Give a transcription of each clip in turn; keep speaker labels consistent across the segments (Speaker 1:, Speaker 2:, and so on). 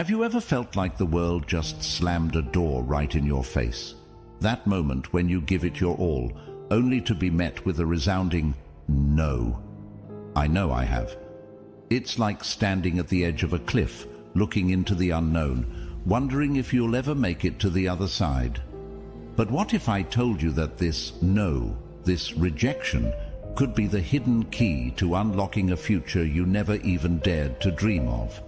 Speaker 1: Have you ever felt like the world just slammed a door right in your face? That moment when you give it your all, only to be met with a resounding no. I know I have. It's like standing at the edge of a cliff, looking into the unknown, wondering if you'll ever make it to the other side. But what if I told you that this no, this rejection, could be the hidden key to unlocking a future you never even dared to dream of?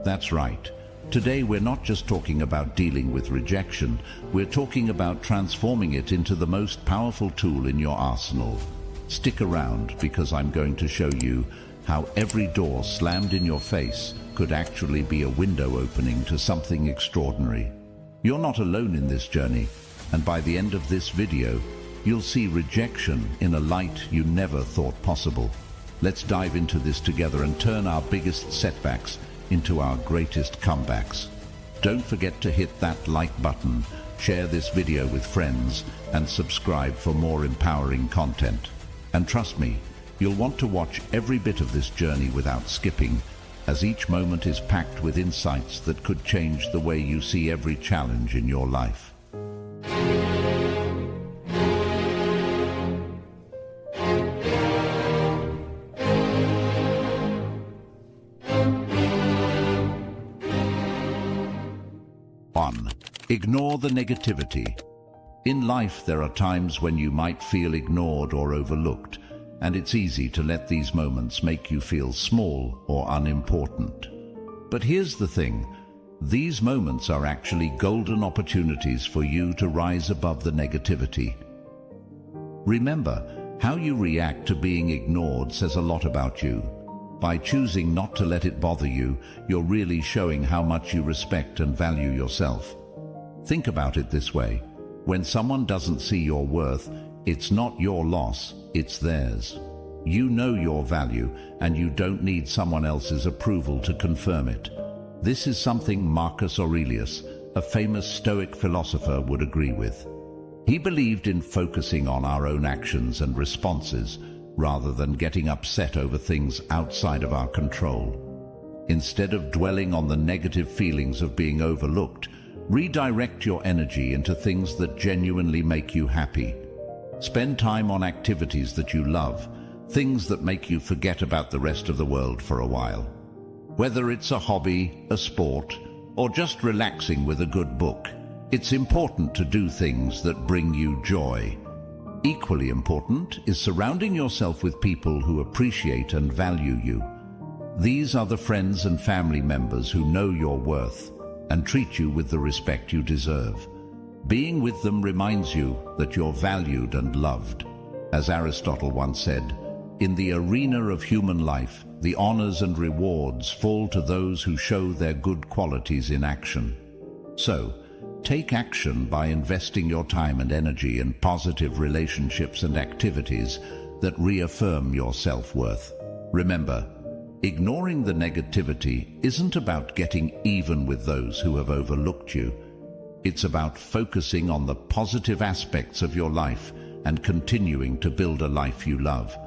Speaker 1: That's right. Today we're not just talking about dealing with rejection, we're talking about transforming it into the most powerful tool in your arsenal. Stick around, because I'm going to show you how every door slammed in your face could actually be a window opening to something extraordinary. You're not alone in this journey, and by the end of this video, you'll see rejection in a light you never thought possible. Let's dive into this together and turn our biggest setbacks into our greatest comebacks. Don't forget to hit that like button, share this video with friends, and subscribe for more empowering content. And trust me, you'll want to watch every bit of this journey without skipping, as each moment is packed with insights that could change the way you see every challenge in your life. Ignore the negativity. In life, there are times when you might feel ignored or overlooked, and it's easy to let these moments make you feel small or unimportant. But here's the thing, these moments are actually golden opportunities for you to rise above the negativity. Remember, how you react to being ignored says a lot about you. By choosing not to let it bother you, you're really showing how much you respect and value yourself. Think about it this way. When someone doesn't see your worth, it's not your loss, it's theirs. You know your value, and you don't need someone else's approval to confirm it. This is something Marcus Aurelius, a famous Stoic philosopher, would agree with. He believed in focusing on our own actions and responses, rather than getting upset over things outside of our control. Instead of dwelling on the negative feelings of being overlooked, redirect your energy into things that genuinely make you happy. Spend time on activities that you love, things that make you forget about the rest of the world for a while. Whether it's a hobby, a sport, or just relaxing with a good book, it's important to do things that bring you joy. Equally important is surrounding yourself with people who appreciate and value you. These are the friends and family members who know your worth and treat you with the respect you deserve. Being with them reminds you that you're valued and loved. As Aristotle once said, in the arena of human life, the honors and rewards fall to those who show their good qualities in action. So, take action by investing your time and energy in positive relationships and activities that reaffirm your self-worth. Remember, ignoring the negativity isn't about getting even with those who have overlooked you. It's about focusing on the positive aspects of your life and continuing to build a life you love.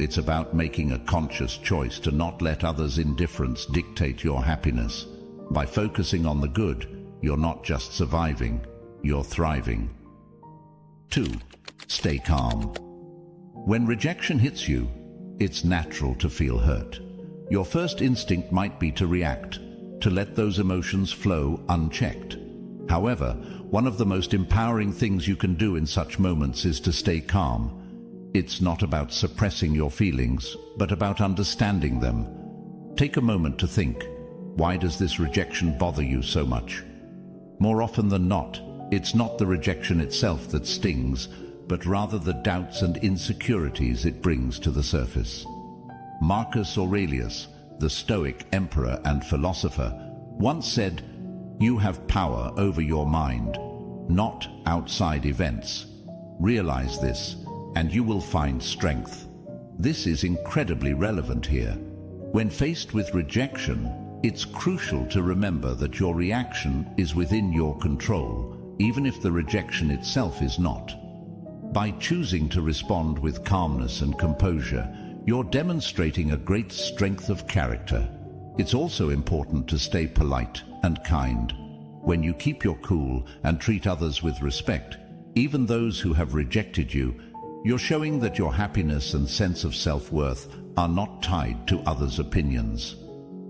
Speaker 1: It's about making a conscious choice to not let others' indifference dictate your happiness. By focusing on the good, you're not just surviving, you're thriving. 2. Stay calm. When rejection hits you, it's natural to feel hurt. Your first instinct might be to react, to let those emotions flow unchecked. However, one of the most empowering things you can do in such moments is to stay calm. It's not about suppressing your feelings, but about understanding them. Take a moment to think, why does this rejection bother you so much? More often than not, it's not the rejection itself that stings, but rather the doubts and insecurities it brings to the surface. Marcus Aurelius, the Stoic emperor and philosopher, once said, "You have power over your mind, not outside events. Realize this, and you will find strength." This is incredibly relevant here. When faced with rejection, it's crucial to remember that your reaction is within your control, even if the rejection itself is not. By choosing to respond with calmness and composure, you're demonstrating a great strength of character. It's also important to stay polite and kind. When you keep your cool and treat others with respect, even those who have rejected you, you're showing that your happiness and sense of self-worth are not tied to others' opinions.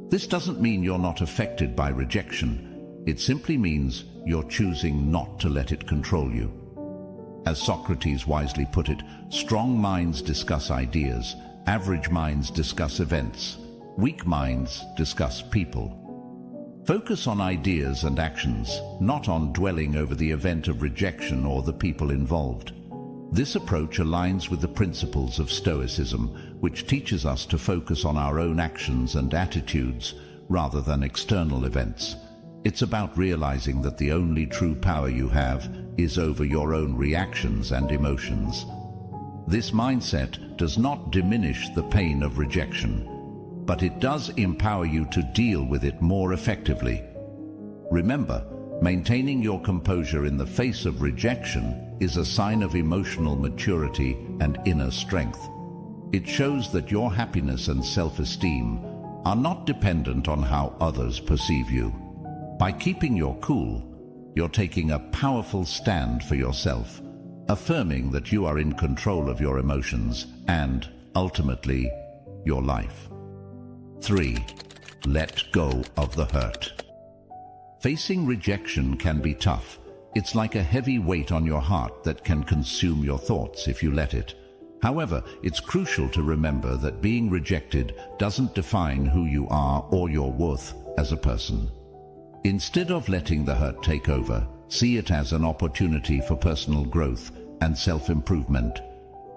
Speaker 1: This doesn't mean you're not affected by rejection. It simply means you're choosing not to let it control you. As Socrates wisely put it, strong minds discuss ideas, average minds discuss events, weak minds discuss people. Focus on ideas and actions, not on dwelling over the event of rejection or the people involved. This approach aligns with the principles of Stoicism, which teaches us to focus on our own actions and attitudes rather than external events. It's about realizing that the only true power you have is over your own reactions and emotions. This mindset does not diminish the pain of rejection, but it does empower you to deal with it more effectively. Remember, maintaining your composure in the face of rejection is a sign of emotional maturity and inner strength. It shows that your happiness and self-esteem are not dependent on how others perceive you. By keeping your cool, you're taking a powerful stand for yourself, affirming that you are in control of your emotions and, ultimately, your life. 3. Let go of the hurt. Facing rejection can be tough. It's like a heavy weight on your heart that can consume your thoughts if you let it. However, it's crucial to remember that being rejected doesn't define who you are or your worth as a person. Instead of letting the hurt take over, see it as an opportunity for personal growth and self-improvement.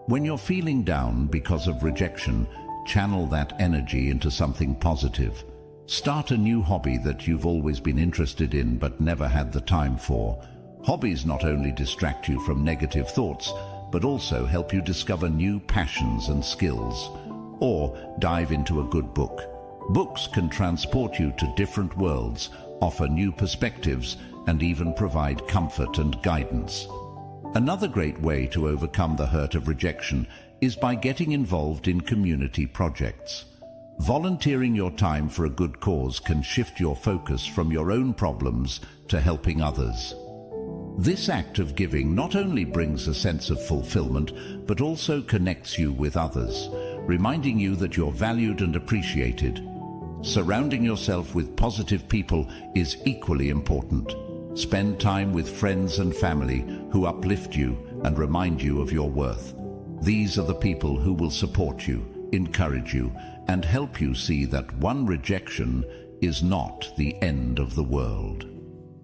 Speaker 1: When you're feeling down because of rejection, channel that energy into something positive. Start a new hobby that you've always been interested in but never had the time for. Hobbies not only distract you from negative thoughts, but also help you discover new passions and skills. Or dive into a good book. Books can transport you to different worlds, offer new perspectives, and even provide comfort and guidance. Another great way to overcome the hurt of rejection is by getting involved in community projects. Volunteering your time for a good cause can shift your focus from your own problems to helping others. This act of giving not only brings a sense of fulfillment, but also connects you with others, reminding you that you're valued and appreciated. Surrounding yourself with positive people is equally important. Spend time with friends and family who uplift you and remind you of your worth. These are the people who will support you, encourage you, and help you see that one rejection is not the end of the world.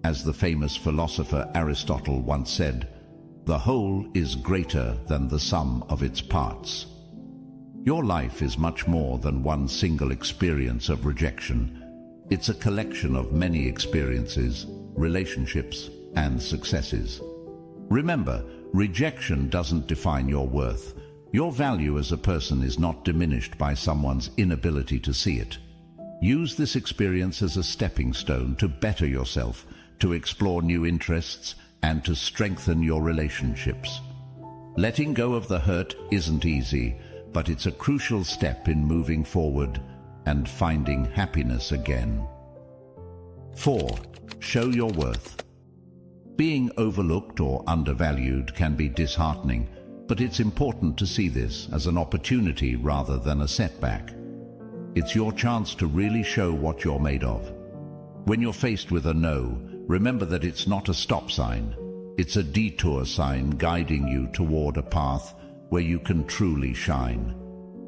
Speaker 1: As the famous philosopher Aristotle once said, "The whole is greater than the sum of its parts." Your life is much more than one single experience of rejection. It's a collection of many experiences, relationships, and successes. Remember, rejection doesn't define your worth. Your value as a person is not diminished by someone's inability to see it. Use this experience as a stepping stone to better yourself, to explore new interests, and to strengthen your relationships. Letting go of the hurt isn't easy, but it's a crucial step in moving forward and finding happiness again. 4. Show your worth. Being overlooked or undervalued can be disheartening, but it's important to see this as an opportunity rather than a setback. It's your chance to really show what you're made of. When you're faced with a no, remember that it's not a stop sign. It's a detour sign guiding you toward a path where you can truly shine.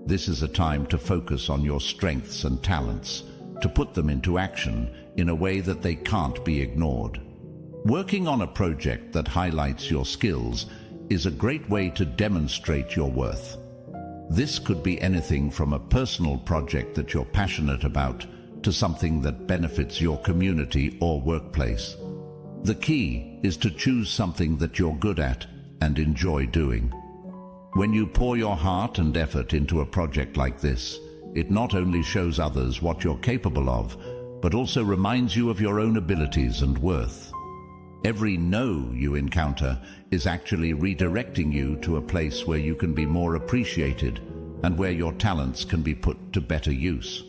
Speaker 1: This is a time to focus on your strengths and talents, to put them into action in a way that they can't be ignored. Working on a project that highlights your skills is a great way to demonstrate your worth. This could be anything from a personal project that you're passionate about to something that benefits your community or workplace. The key is to choose something that you're good at and enjoy doing. When you pour your heart and effort into a project like this, it not only shows others what you're capable of, but also reminds you of your own abilities and worth. Every no you encounter is actually redirecting you to a place where you can be more appreciated and where your talents can be put to better use.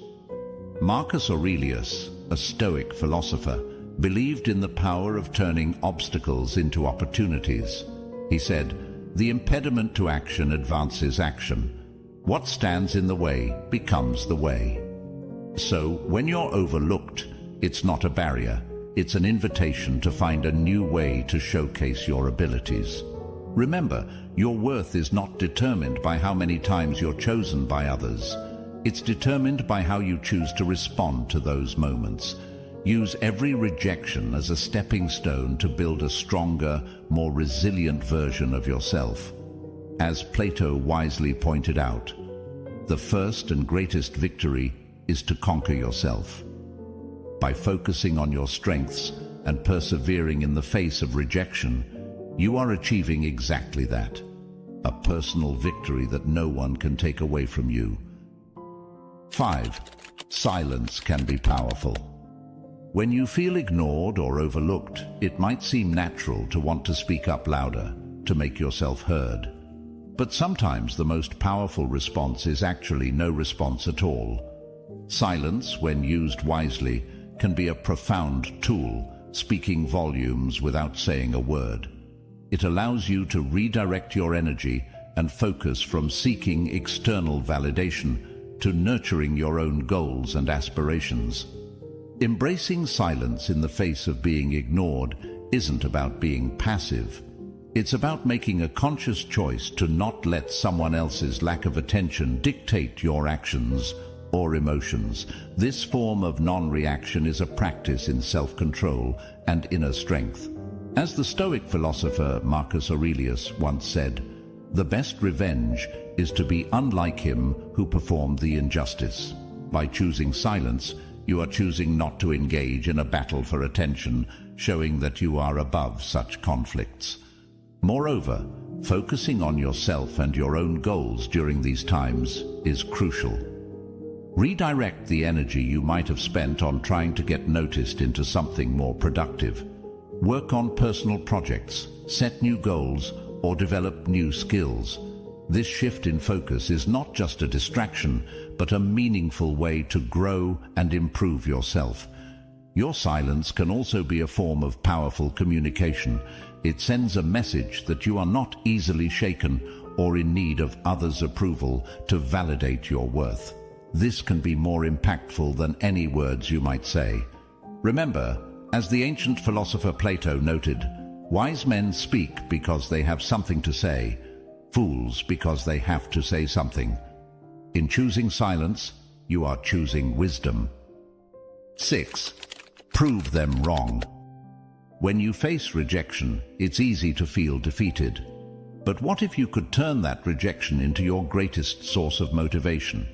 Speaker 1: Marcus Aurelius, a Stoic philosopher, believed in the power of turning obstacles into opportunities. He said, "The impediment to action advances action. What stands in the way becomes the way." So, when you're overlooked, it's not a barrier. It's an invitation to find a new way to showcase your abilities. Remember, your worth is not determined by how many times you're chosen by others. It's determined by how you choose to respond to those moments. Use every rejection as a stepping stone to build a stronger, more resilient version of yourself. As Plato wisely pointed out, the first and greatest victory is to conquer yourself. By focusing on your strengths and persevering in the face of rejection, you are achieving exactly that, a personal victory that no one can take away from you. 5. Silence can be powerful. When you feel ignored or overlooked, it might seem natural to want to speak up louder, to make yourself heard. But sometimes the most powerful response is actually no response at all. Silence, when used wisely, can be a profound tool, speaking volumes without saying a word. It allows you to redirect your energy and focus from seeking external validation to nurturing your own goals and aspirations. Embracing silence in the face of being ignored isn't about being passive. It's about making a conscious choice to not let someone else's lack of attention dictate your actions or emotions. This form of non-reaction is a practice in self-control and inner strength. As the Stoic philosopher Marcus Aurelius once said, "The best revenge is to be unlike him who performed the injustice." By choosing silence, you are choosing not to engage in a battle for attention, showing that you are above such conflicts. Moreover, focusing on yourself and your own goals during these times is crucial. Redirect the energy you might have spent on trying to get noticed into something more productive. Work on personal projects, set new goals, or develop new skills. This shift in focus is not just a distraction, but a meaningful way to grow and improve yourself. Your silence can also be a form of powerful communication. It sends a message that you are not easily shaken or in need of others' approval to validate your worth. This can be more impactful than any words you might say. Remember, as the ancient philosopher Plato noted, wise men speak because they have something to say, fools because they have to say something. In choosing silence, you are choosing wisdom. 6. Prove them wrong. When you face rejection, it's easy to feel defeated. But what if you could turn that rejection into your greatest source of motivation?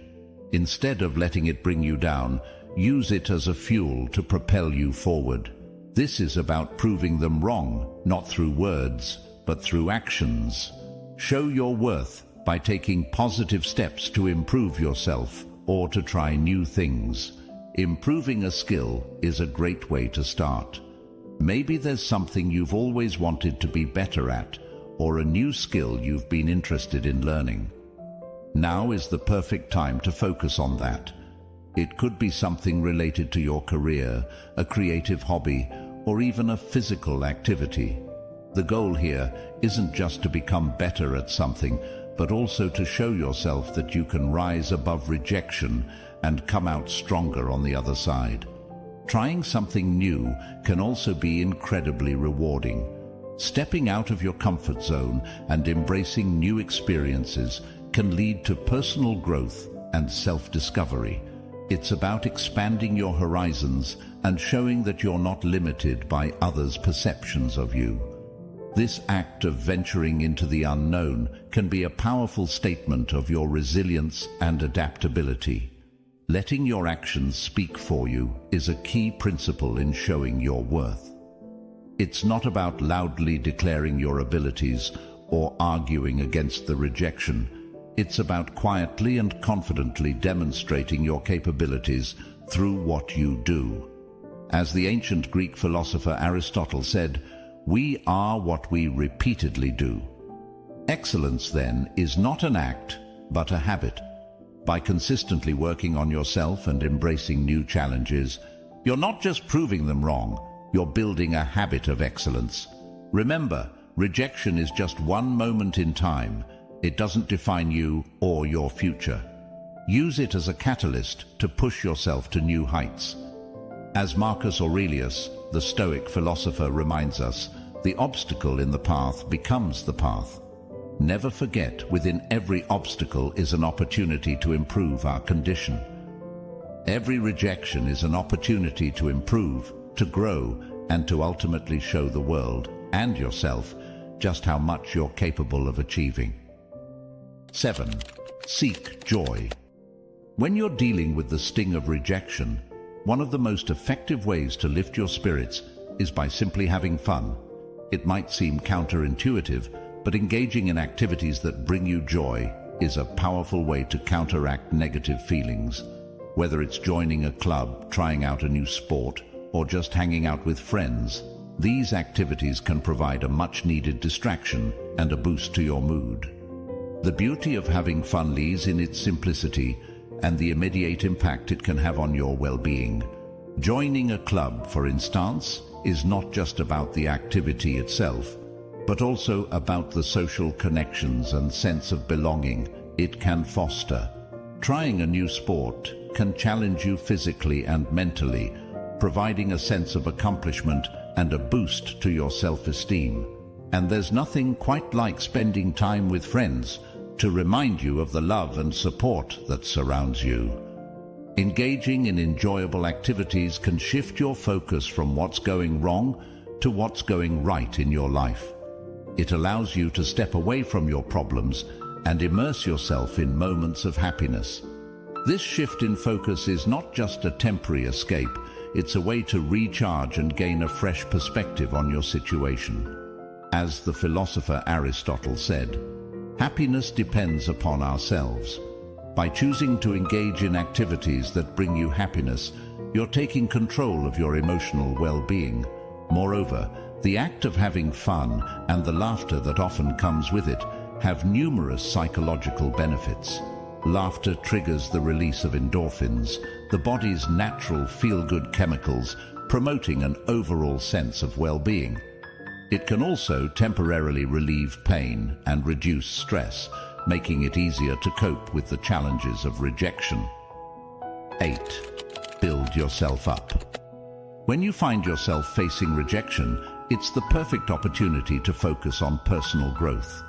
Speaker 1: Instead of letting it bring you down, use it as a fuel to propel you forward. This is about proving them wrong, not through words, but through actions. Show your worth by taking positive steps to improve yourself or to try new things. Improving a skill is a great way to start. Maybe there's something you've always wanted to be better at, or a new skill you've been interested in learning. Now is the perfect time to focus on that. It could be something related to your career, a creative hobby, or even a physical activity. The goal here isn't just to become better at something, but also to show yourself that you can rise above rejection and come out stronger on the other side. Trying something new can also be incredibly rewarding. Stepping out of your comfort zone and embracing new experiences can lead to personal growth and self-discovery. It's about expanding your horizons and showing that you're not limited by others' perceptions of you. This act of venturing into the unknown can be a powerful statement of your resilience and adaptability. Letting your actions speak for you is a key principle in showing your worth. It's not about loudly declaring your abilities or arguing against the rejection. It's about quietly and confidently demonstrating your capabilities through what you do. As the ancient Greek philosopher Aristotle said, "We are what we repeatedly do." Excellence, then, is not an act, but a habit. By consistently working on yourself and embracing new challenges, you're not just proving them wrong, you're building a habit of excellence. Remember, rejection is just one moment in time. It doesn't define you or your future. Use it as a catalyst to push yourself to new heights. As Marcus Aurelius, the Stoic philosopher, reminds us, the obstacle in the path becomes the path. Never forget, within every obstacle is an opportunity to improve our condition. Every rejection is an opportunity to improve, to grow, and to ultimately show the world and yourself just how much you're capable of achieving. 7. Seek joy. When you're dealing with the sting of rejection, one of the most effective ways to lift your spirits is by simply having fun. It might seem counterintuitive, but engaging in activities that bring you joy is a powerful way to counteract negative feelings. Whether it's joining a club, trying out a new sport, or just hanging out with friends, these activities can provide a much-needed distraction and a boost to your mood. The beauty of having fun lies in its simplicity and the immediate impact it can have on your well-being. Joining a club, for instance, is not just about the activity itself, but also about the social connections and sense of belonging it can foster. Trying a new sport can challenge you physically and mentally, providing a sense of accomplishment and a boost to your self-esteem. And there's nothing quite like spending time with friends to remind you of the love and support that surrounds you. Engaging in enjoyable activities can shift your focus from what's going wrong to what's going right in your life. It allows you to step away from your problems and immerse yourself in moments of happiness. This shift in focus is not just a temporary escape, it's a way to recharge and gain a fresh perspective on your situation. As the philosopher Aristotle said, happiness depends upon ourselves. By choosing to engage in activities that bring you happiness, you're taking control of your emotional well-being. Moreover, the act of having fun and the laughter that often comes with it have numerous psychological benefits. Laughter triggers the release of endorphins, the body's natural feel-good chemicals, promoting an overall sense of well-being. It can also temporarily relieve pain and reduce stress, making it easier to cope with the challenges of rejection. 8. Build yourself up. When you find yourself facing rejection, it's the perfect opportunity to focus on personal growth.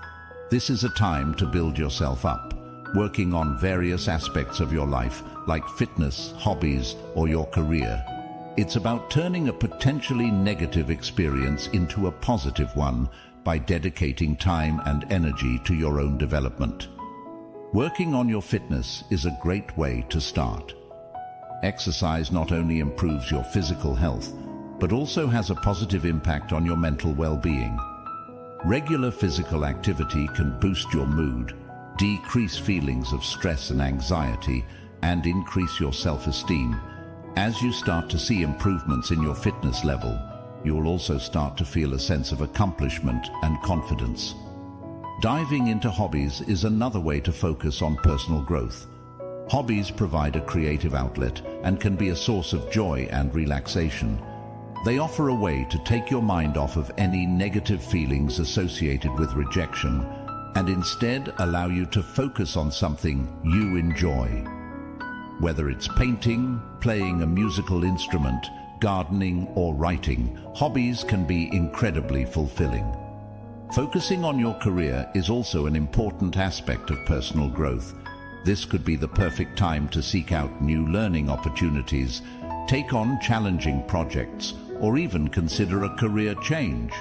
Speaker 1: This is a time to build yourself up, working on various aspects of your life, like fitness, hobbies, or your career. It's about turning a potentially negative experience into a positive one by dedicating time and energy to your own development. Working on your fitness is a great way to start. Exercise not only improves your physical health, but also has a positive impact on your mental well-being. Regular physical activity can boost your mood, decrease feelings of stress and anxiety, and increase your self-esteem. As you start to see improvements in your fitness level, you will also start to feel a sense of accomplishment and confidence. Diving into hobbies is another way to focus on personal growth. Hobbies provide a creative outlet and can be a source of joy and relaxation. They offer a way to take your mind off of any negative feelings associated with rejection and instead allow you to focus on something you enjoy. Whether it's painting, playing a musical instrument, gardening, or writing, hobbies can be incredibly fulfilling. Focusing on your career is also an important aspect of personal growth. This could be the perfect time to seek out new learning opportunities, take on challenging projects, or even consider a career change.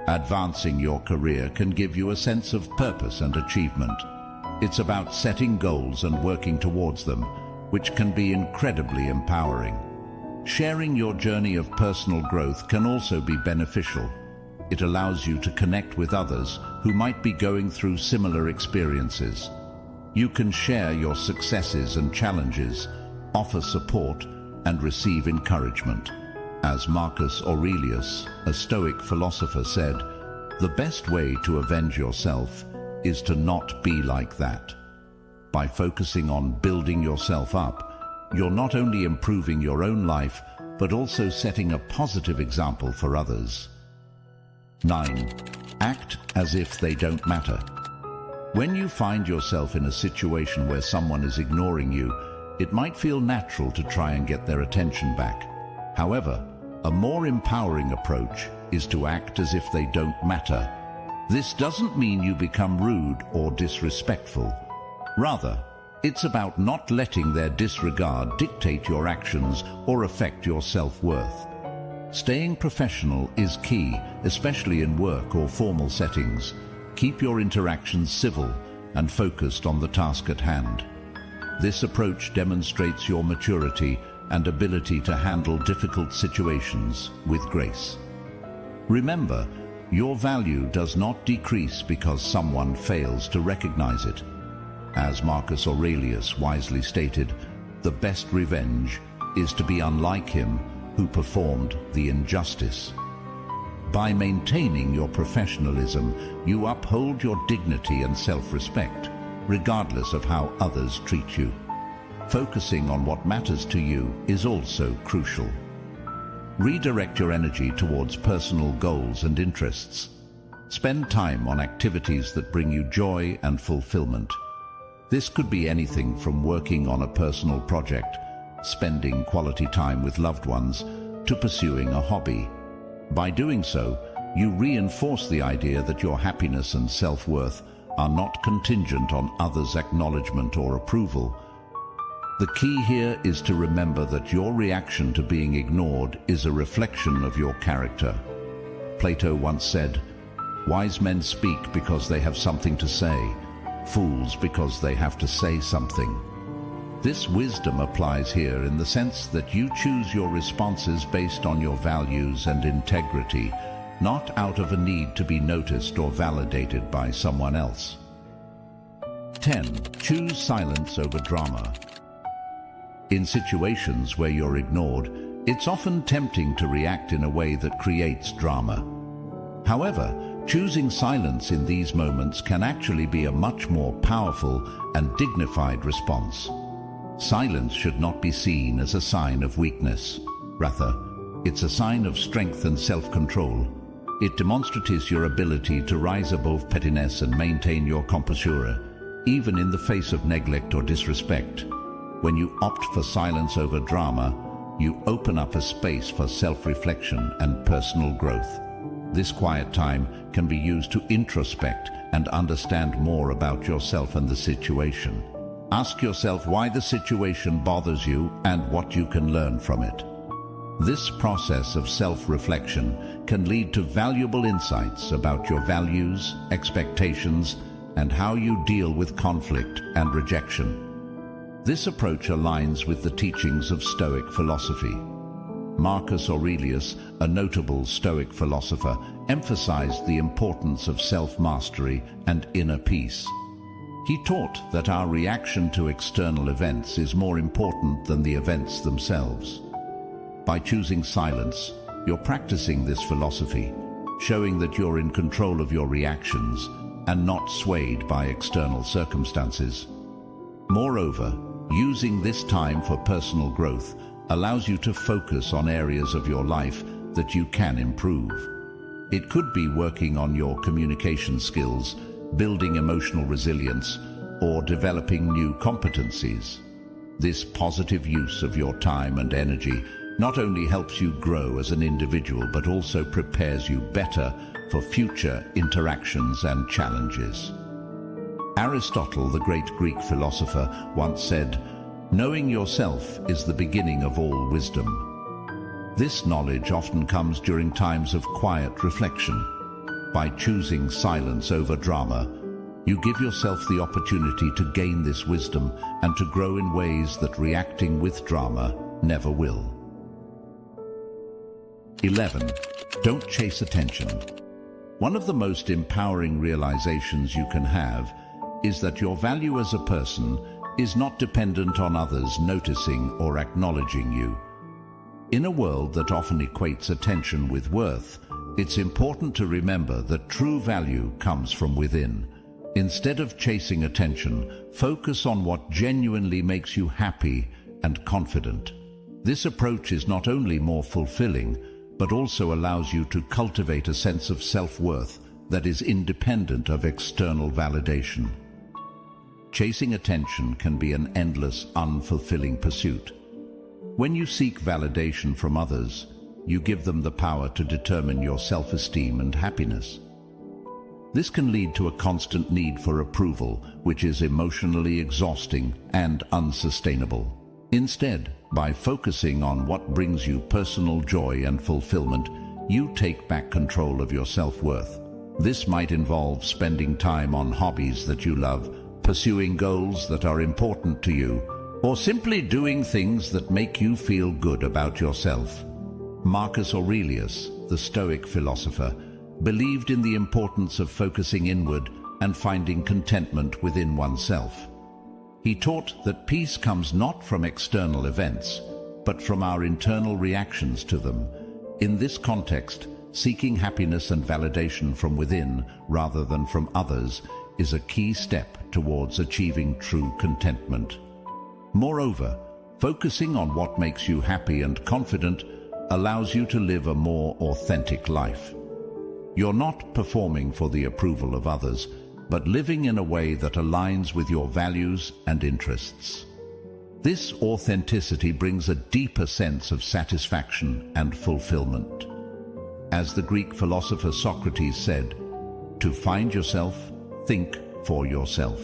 Speaker 1: Advancing your career can give you a sense of purpose and achievement. It's about setting goals and working towards them, which can be incredibly empowering. Sharing your journey of personal growth can also be beneficial. It allows you to connect with others who might be going through similar experiences. You can share your successes and challenges, offer support, and receive encouragement. As Marcus Aurelius, a Stoic philosopher, said, "The best way to avenge yourself is to not be like that." by focusing on building yourself up, you're not only improving your own life, but also setting a positive example for others. 9. Act as if they don't matter. When you find yourself in a situation where someone is ignoring you, it might feel natural to try and get their attention back. However, a more empowering approach is to act as if they don't matter. This doesn't mean you become rude or disrespectful. Rather, it's about not letting their disregard dictate your actions or affect your self-worth. Staying professional is key, especially in work or formal settings. Keep your interactions civil and focused on the task at hand. This approach demonstrates your maturity and ability to handle difficult situations with grace. Remember, your value does not decrease because someone fails to recognize it. As Marcus Aurelius wisely stated, the best revenge is to be unlike him who performed the injustice. By maintaining your professionalism, you uphold your dignity and self-respect, regardless of how others treat you. Focusing on what matters to you is also crucial. Redirect your energy towards personal goals and interests. Spend time on activities that bring you joy and fulfillment. This could be anything from working on a personal project, spending quality time with loved ones, to pursuing a hobby. By doing so, you reinforce the idea that your happiness and self-worth are not contingent on others' acknowledgement or approval. The key here is to remember that your reaction to being ignored is a reflection of your character. Plato once said, "Wise men speak because they have something to say, fools because they have to say something." This wisdom applies here in the sense that you choose your responses based on your values and integrity, not out of a need to be noticed or validated by someone else. 10. Choose silence over drama. In situations where you're ignored, it's often tempting to react in a way that creates drama. However, choosing silence in these moments can actually be a much more powerful and dignified response. Silence should not be seen as a sign of weakness. Rather, it's a sign of strength and self-control. It demonstrates your ability to rise above pettiness and maintain your composure, even in the face of neglect or disrespect. When you opt for silence over drama, you open up a space for self-reflection and personal growth. This quiet time can be used to introspect and understand more about yourself and the situation. Ask yourself why the situation bothers you and what you can learn from it. This process of self-reflection can lead to valuable insights about your values, expectations, and how you deal with conflict and rejection. This approach aligns with the teachings of Stoic philosophy. Marcus Aurelius, a notable Stoic philosopher, emphasized the importance of self-mastery and inner peace. He taught that our reaction to external events is more important than the events themselves. By choosing silence, you're practicing this philosophy, showing that you're in control of your reactions and not swayed by external circumstances. Moreover, using this time for personal growth allows you to focus on areas of your life that you can improve. It could be working on your communication skills, building emotional resilience, or developing new competencies. This positive use of your time and energy not only helps you grow as an individual, but also prepares you better for future interactions and challenges. Aristotle, the great Greek philosopher, once said, "Knowing yourself is the beginning of all wisdom." This knowledge often comes during times of quiet reflection. By choosing silence over drama, you give yourself the opportunity to gain this wisdom and to grow in ways that reacting with drama never will. 11. Don't chase attention. One of the most empowering realizations you can have is that your value as a person is not dependent on others noticing or acknowledging you. In a world that often equates attention with worth, it's important to remember that true value comes from within. Instead of chasing attention, focus on what genuinely makes you happy and confident. This approach is not only more fulfilling, but also allows you to cultivate a sense of self-worth that is independent of external validation. Chasing attention can be an endless, unfulfilling pursuit. When you seek validation from others, you give them the power to determine your self-esteem and happiness. This can lead to a constant need for approval, which is emotionally exhausting and unsustainable. Instead, by focusing on what brings you personal joy and fulfillment, you take back control of your self-worth. This might involve spending time on hobbies that you love, pursuing goals that are important to you, or simply doing things that make you feel good about yourself. Marcus Aurelius, the Stoic philosopher, believed in the importance of focusing inward and finding contentment within oneself. He taught that peace comes not from external events, but from our internal reactions to them. In this context, seeking happiness and validation from within rather than from others is a key step towards achieving true contentment. Moreover, focusing on what makes you happy and confident allows you to live a more authentic life. You're not performing for the approval of others, but living in a way that aligns with your values and interests. This authenticity brings a deeper sense of satisfaction and fulfillment. As the Greek philosopher Socrates said, "To find yourself, think for yourself."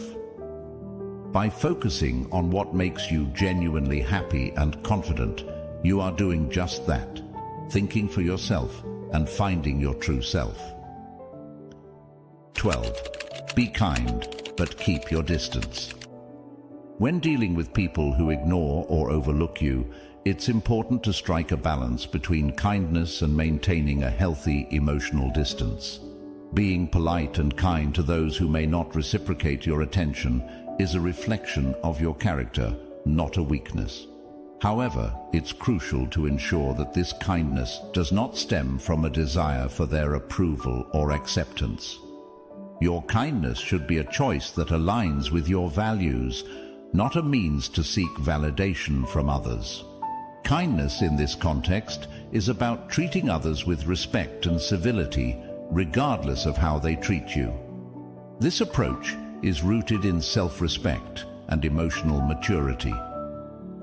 Speaker 1: By focusing on what makes you genuinely happy and confident, you are doing just that, thinking for yourself and finding your true self. 12. Be kind, but keep your distance. When dealing with people who ignore or overlook you, it's important to strike a balance between kindness and maintaining a healthy emotional distance. Being polite and kind to those who may not reciprocate your attention is a reflection of your character, not a weakness. However, it's crucial to ensure that this kindness does not stem from a desire for their approval or acceptance. Your kindness should be a choice that aligns with your values, not a means to seek validation from others. Kindness in this context is about treating others with respect and civility, regardless of how they treat you. This approach is rooted in self-respect and emotional maturity.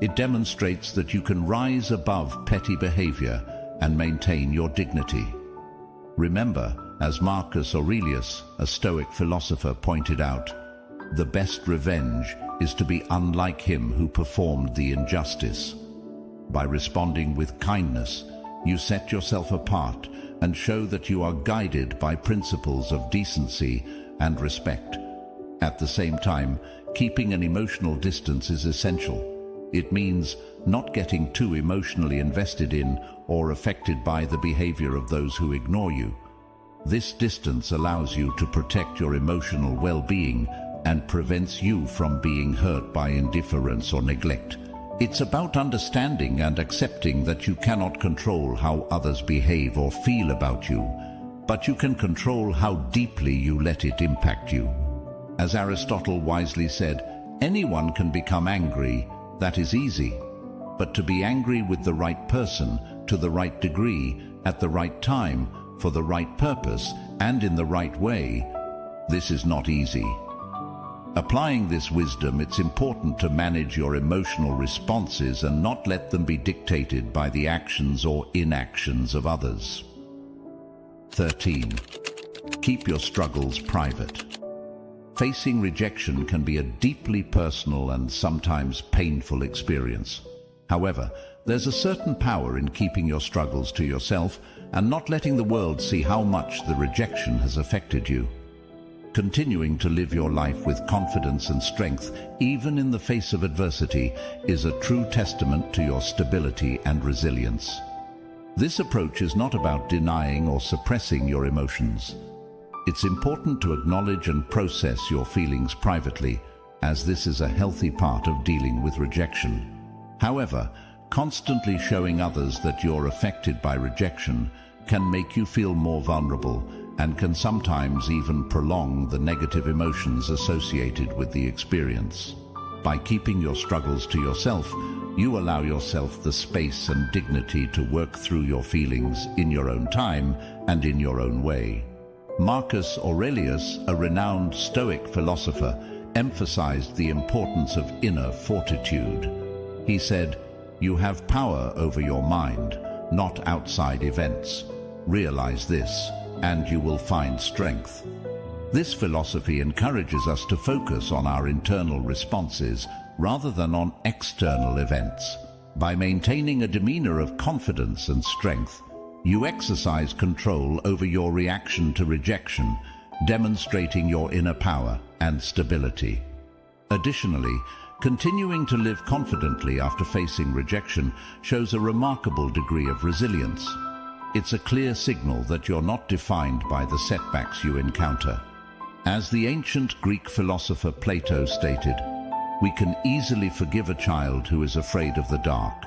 Speaker 1: It demonstrates that you can rise above petty behavior and maintain your dignity. Remember, as Marcus Aurelius, a Stoic philosopher, pointed out, the best revenge is to be unlike him who performed the injustice. By responding with kindness, you set yourself apart and show that you are guided by principles of decency and respect. At the same time, keeping an emotional distance is essential. It means not getting too emotionally invested in or affected by the behavior of those who ignore you. This distance allows you to protect your emotional well-being and prevents you from being hurt by indifference or neglect. It's about understanding and accepting that you cannot control how others behave or feel about you, but you can control how deeply you let it impact you. As Aristotle wisely said, anyone can become angry. That is easy. But to be angry with the right person, to the right degree, at the right time, for the right purpose, and in the right way, this is not easy. Applying this wisdom, it's important to manage your emotional responses and not let them be dictated by the actions or inactions of others. 13. Keep your struggles private. Facing rejection can be a deeply personal and sometimes painful experience. However, there's a certain power in keeping your struggles to yourself and not letting the world see how much the rejection has affected you. Continuing to live your life with confidence and strength, even in the face of adversity, is a true testament to your stability and resilience. This approach is not about denying or suppressing your emotions. It's important to acknowledge and process your feelings privately, as this is a healthy part of dealing with rejection. However, constantly showing others that you're affected by rejection can make you feel more vulnerable and can sometimes even prolong the negative emotions associated with the experience. By keeping your struggles to yourself, you allow yourself the space and dignity to work through your feelings in your own time and in your own way. Marcus Aurelius, a renowned Stoic philosopher, emphasized the importance of inner fortitude. He said, "You have power over your mind, not outside events. Realize this, and you will find strength." This philosophy encourages us to focus on our internal responses rather than on external events. By maintaining a demeanor of confidence and strength, you exercise control over your reaction to rejection, demonstrating your inner power and stability. Additionally, continuing to live confidently after facing rejection shows a remarkable degree of resilience. It's a clear signal that you're not defined by the setbacks you encounter. As the ancient Greek philosopher Plato stated, "We can easily forgive a child who is afraid of the dark.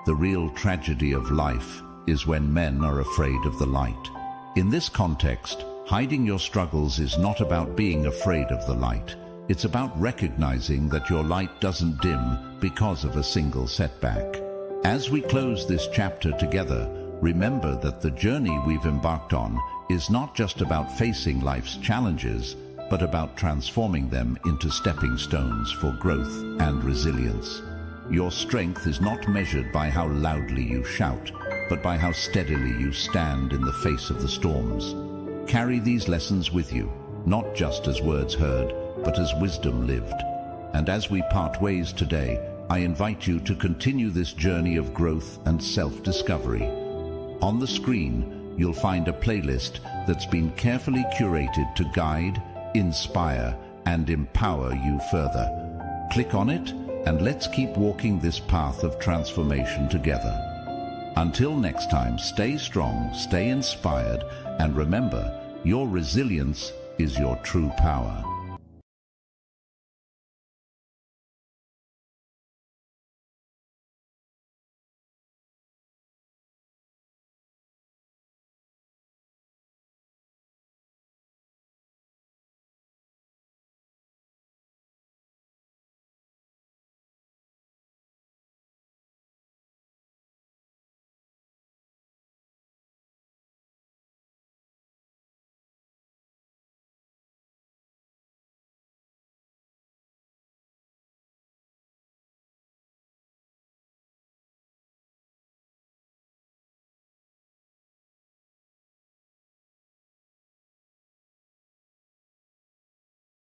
Speaker 1: The real tragedy of life is when men are afraid of the light." In this context, hiding your struggles is not about being afraid of the light. It's about recognizing that your light doesn't dim because of a single setback. As we close this chapter together, remember that the journey we've embarked on is not just about facing life's challenges, but about transforming them into stepping stones for growth and resilience. Your strength is not measured by how loudly you shout, but by how steadily you stand in the face of the storms. Carry these lessons with you, not just as words heard, but as wisdom lived. And as we part ways today, I invite you to continue this journey of growth and self-discovery. On the screen, you'll find a playlist that's been carefully curated to guide, inspire, and empower you further. Click on it, and let's keep walking this path of transformation together. Until next time, stay strong, stay inspired, and remember, your resilience is your true power.